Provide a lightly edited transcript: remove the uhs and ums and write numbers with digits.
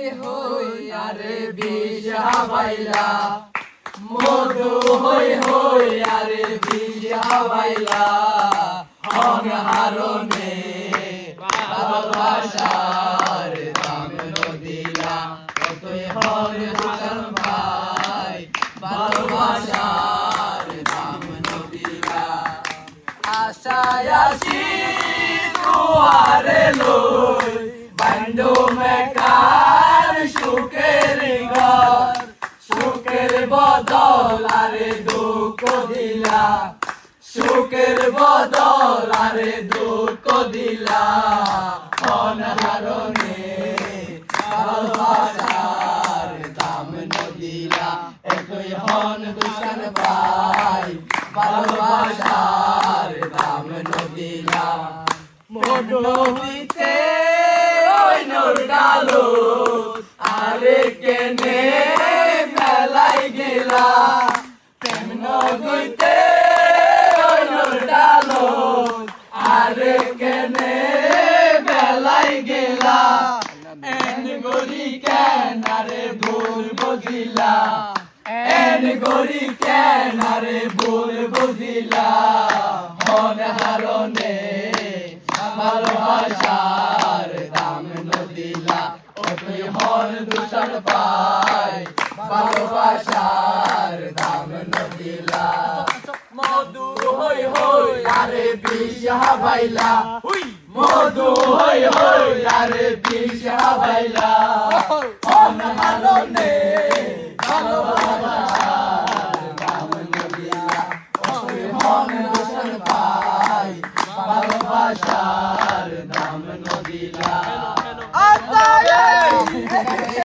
হই হই আরে বিষ হাবাইলা মধু হই হই আরে বিষ হাবাইলা অনহারণে ভালোবাসার দাম নদিলা কতই হল হাসান ভাই ভালোবাসার দাম নদিলা আশায় আসি দুয়ারে লই বান্ডো মেকার সুখের ঘর সুখের বদল আরে দুঃখ দিলা সুখের বদল আরে দুঃখ দিলা অনহারণে ভালোবাসার দাম নদিলা একই হন দুশান ভাই ভালোবাসার দাম নদিলা মনোহিতে ওই নূর কালো আরে কেনে মেলাই গেলা প্রেম নগইতে ওই নূর কালো আরে কেনে মেলাই গেলা এন গরি কেন আরে ভুল বুঝিলা এন গরি কেন আরে ভুল বুঝিলা অনহারণে ভালোবাসার দাম নদিলা ওই হন দুশান পাই ভালোবাসার দাম নদিলা মধু হই হই আরে বিষ হাবাইলা মধু হই হই আরে বিষ হাবাইলা অনহারণে ভালোবাসা